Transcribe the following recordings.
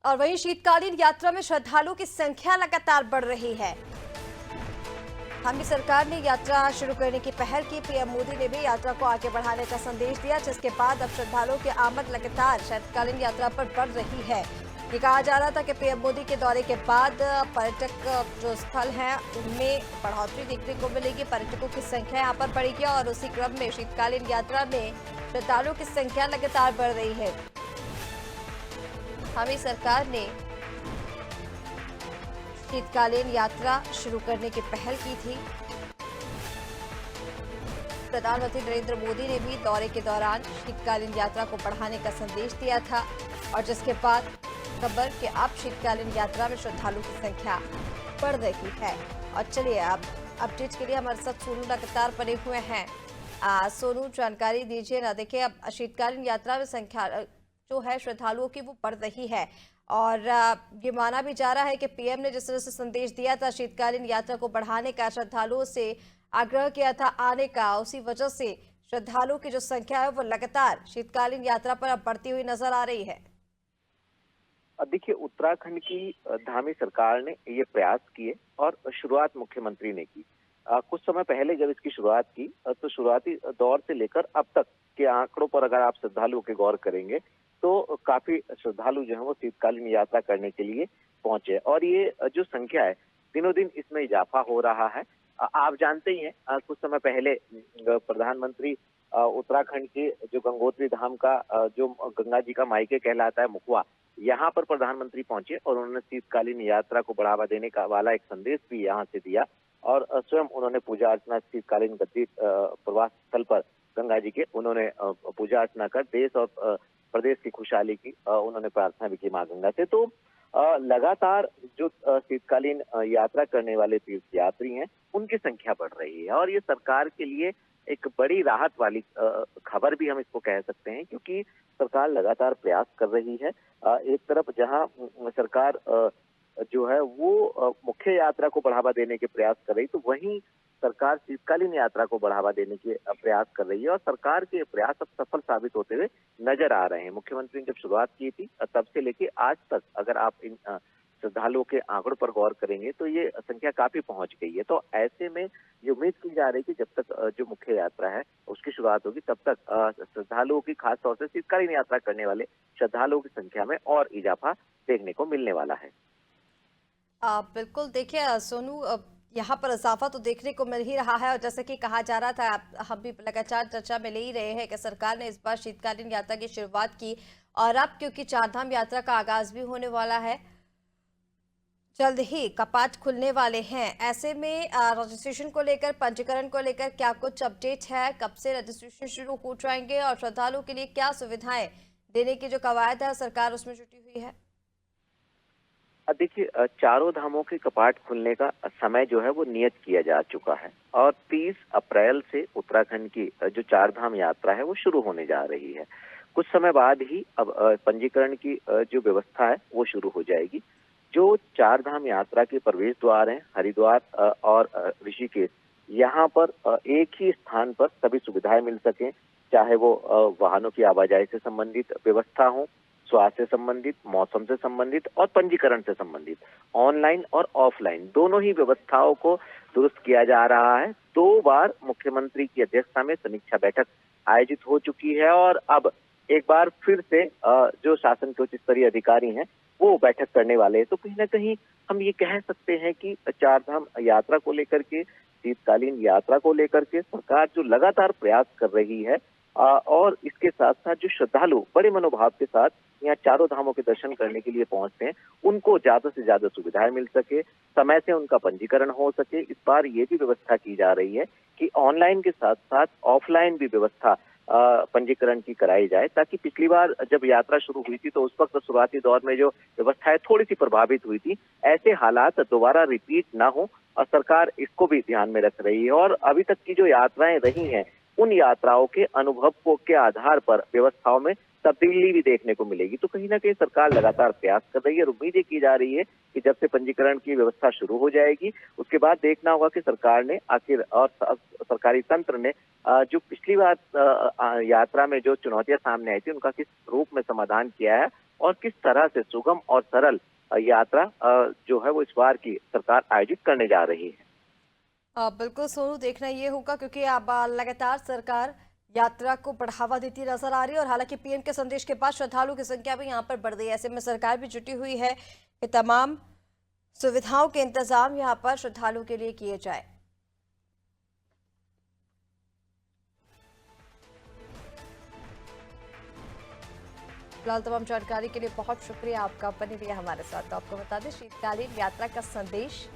और वहीं शीतकालीन यात्रा में श्रद्धालुओं की संख्या लगातार बढ़ रही है। हमारी सरकार ने यात्रा शुरू करने की पहल की। पीएम मोदी ने भी यात्रा को आगे बढ़ाने का संदेश दिया, जिसके बाद अब श्रद्धालुओं की आमद लगातार शीतकालीन यात्रा पर बढ़ रही है। ये कहा जा रहा था कि पीएम मोदी के दौरे के बाद पर्यटक जो स्थल हैं उनमें बढ़ोतरी देखने को मिलेगी, पर्यटकों की संख्या यहाँ पर बढ़ेगी और उसी क्रम में शीतकालीन यात्रा में श्रद्धालुओं की संख्या लगातार बढ़ रही है। हमारी सरकार ने शीतकालीन यात्रा शुरू करने की पहल की थी। प्रधानमंत्री नरेंद्र मोदी ने भी दौरे के दौरान शीतकालीन यात्रा को बढ़ाने का संदेश दिया था और जिसके बाद खबर कि अब शीतकालीन यात्रा में श्रद्धालुओं की संख्या बढ़ रही है। और चलिए अब अपडेट के लिए हमारे साथ सोनू लगातार बने हुए हैं। सोनू, जानकारी दीजिए ना। देखिए, अब शीतकालीन यात्रा में संख्या जो है श्रद्धालुओं की वो बढ़ रही है और ये माना भी जा रहा है कि पीएम ने जिस तरह से संदेश दिया था शीतकालीन यात्रा को बढ़ाने का, श्रद्धालुओं से आग्रह किया था आने का, उसी वजह से श्रद्धालुओं की जो संख्या है वो लगातार शीतकालीन यात्रा पर अब बढ़ती हुई नजर आ रही है। देखिए, उत्तराखंड की धामी सरकार ने ये प्रयास किए और शुरुआत मुख्यमंत्री ने की। कुछ समय पहले जब इसकी शुरुआत की तो शुरुआती दौर से लेकर अब तक के आंकड़ों पर अगर आप श्रद्धालुओं के गौर करेंगे तो काफी श्रद्धालु जो है वो शीतकालीन यात्रा करने के लिए पहुंचे और ये जो संख्या है दिनों दिन इसमें इजाफा हो रहा है। आप जानते ही हैं कुछ समय पहले प्रधानमंत्री उत्तराखंड के जो गंगोत्री धाम का जो गंगा जी का मायके कहलाता है मुखवा, यहाँ पर प्रधानमंत्री पहुंचे और उन्होंने शीतकालीन यात्रा को बढ़ावा देने का वाला एक संदेश भी यहाँ से दिया और स्वयं उन्होंने पूजा अर्चना शीतकालीन गद्दी प्रवास स्थल पर गंगा जी के उन्होंने पूजा अर्चना कर देश और प्रदेश की खुशहाली की उन्होंने प्रार्थना भी की मां गंगा से। तो लगातार जो शीतकालीन यात्रा करने वाले तीर्थ यात्री हैं उनकी संख्या बढ़ रही है और ये सरकार के लिए एक बड़ी राहत वाली खबर भी हम इसको कह सकते हैं, क्योंकि सरकार लगातार प्रयास कर रही है। एक तरफ जहां सरकार जो है वो मुख्य यात्रा को बढ़ावा देने के प्रयास कर रही, तो वहीं सरकार शीतकालीन यात्रा को बढ़ावा देने के प्रयास कर रही है और सरकार के प्रयास अब सफल साबित होते हुए नजर आ रहे हैं। मुख्यमंत्री ने जब शुरुआत की थी तब से लेके आज तक अगर आप इन श्रद्धालुओं के आंकड़ों पर गौर करेंगे तो ये संख्या काफी पहुंच गई है। तो ऐसे में ये उम्मीद की जा रही है कि जब तक जो मुख्य यात्रा है उसकी शुरुआत होगी तब तक श्रद्धालुओं की, खासतौर से शीतकालीन यात्रा करने वाले श्रद्धालुओं की संख्या में और इजाफा देखने को मिलने वाला है। बिल्कुल, देखिए सोनू, यहाँ पर इजाफा तो देखने को मिल ही रहा है और जैसे कि कहा जा रहा था, हम भी लगातार चर्चा में ले ही रहे हैं कि सरकार ने इस बार शीतकालीन यात्रा की शुरुआत की और अब क्योंकि चारधाम यात्रा का आगाज भी होने वाला है, जल्द ही कपाट खुलने वाले हैं, ऐसे में रजिस्ट्रेशन को लेकर, पंजीकरण को लेकर क्या कुछ अपडेट है? कब से रजिस्ट्रेशन शुरू हो जाएंगे और श्रद्धालुओं के लिए क्या सुविधाएं देने की जो कवायद है सरकार उसमें जुटी हुई है? देखिए, चारों धामों के कपाट खुलने का समय जो है वो नियत किया जा चुका है और 30 अप्रैल से उत्तराखंड की जो चार धाम यात्रा है वो शुरू होने जा रही है। कुछ समय बाद ही अब पंजीकरण की जो व्यवस्था है वो शुरू हो जाएगी। जो चार धाम यात्रा के प्रवेश द्वार हैं, हरिद्वार और ऋषिकेश, यहाँ पर एक ही स्थान पर सभी सुविधाएं मिल सकें, चाहे वो वाहनों की आवाजाही से संबंधित व्यवस्था हो, स्वास्थ्य से संबंधित, मौसम से संबंधित और पंजीकरण से संबंधित, ऑनलाइन और ऑफलाइन दोनों ही व्यवस्थाओं को दुरुस्त किया जा रहा है। 2 बार मुख्यमंत्री की अध्यक्षता में समीक्षा बैठक आयोजित हो चुकी है और अब एक बार फिर से जो शासन के उच्च स्तरीय अधिकारी हैं वो बैठक करने वाले हैं। तो कहीं ना कहीं हम ये कह सकते हैं कि चारधाम यात्रा को लेकर के, शीतकालीन यात्रा को लेकर के सरकार जो लगातार प्रयास कर रही है और इसके साथ साथ जो श्रद्धालु बड़े मनोभाव के साथ यहाँ चारों धामों के दर्शन करने के लिए पहुंचते हैं उनको ज्यादा से ज्यादा सुविधाएं मिल सके, समय से उनका पंजीकरण हो सके। इस बार ये भी व्यवस्था की जा रही है कि ऑनलाइन के साथ साथ ऑफलाइन भी व्यवस्था पंजीकरण की कराई जाए, ताकि पिछली बार जब यात्रा शुरू हुई थी तो उस वक्त शुरुआती दौर में जो व्यवस्थाएं थोड़ी सी प्रभावित हुई थी, ऐसे हालात दोबारा रिपीट ना हो और सरकार इसको भी ध्यान में रख रही है और अभी तक की जो यात्राएं रही हैं उन यात्राओं के अनुभव को के आधार पर व्यवस्थाओं में तब्दीली भी देखने को मिलेगी। तो कहीं ना कहीं सरकार लगातार प्रयास कर रही है और उम्मीद की जा रही है कि जब से पंजीकरण की व्यवस्था शुरू हो जाएगी उसके बाद देखना होगा कि सरकार ने आखिर और सरकारी तंत्र ने जो पिछली बार यात्रा में जो चुनौतियां सामने आई थी उनका किस रूप में समाधान किया है और किस तरह से सुगम और सरल यात्रा जो है वो इस बार की सरकार आयोजित करने जा रही है। बिल्कुल सोनू, देखना ये होगा क्योंकि अब लगातार सरकार यात्रा को बढ़ावा देती नजर आ रही है और हालांकि पीएम के संदेश के बाद श्रद्धालुओं की संख्या भी यहाँ पर बढ़ रही है। ऐसे में सरकार भी जुटी हुई है कि तमाम सुविधाओं के इंतजाम यहाँ पर श्रद्धालुओं के लिए किए जाए। फिलहाल तमाम जानकारी के लिए बहुत शुक्रिया आपका, बने रहिए हमारे साथ। तो आपको बता दें, शीतकालीन यात्रा का संदेश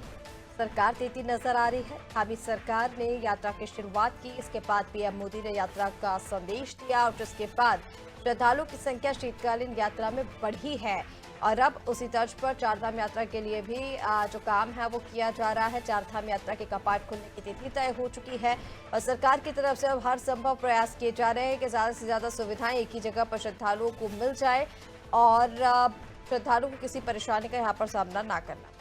सरकार देती नजर आ रही है। हावी सरकार ने यात्रा की शुरुआत की, इसके बाद पीएम मोदी ने यात्रा का संदेश दिया और जिसके बाद श्रद्धालुओं की संख्या शीतकालीन यात्रा में बढ़ी है। और अब उसी तर्ज पर चारधाम यात्रा के लिए भी जो काम है वो किया जा रहा है। चारधाम यात्रा के कपाट खुलने की तिथि तय हो चुकी है और सरकार की तरफ से अब हर संभव प्रयास किए जा रहे हैं कि ज़्यादा से ज़्यादा सुविधाएं एक ही जगह पर श्रद्धालुओं को मिल जाए और श्रद्धालुओं को किसी परेशानी का यहाँ पर सामना ना करना।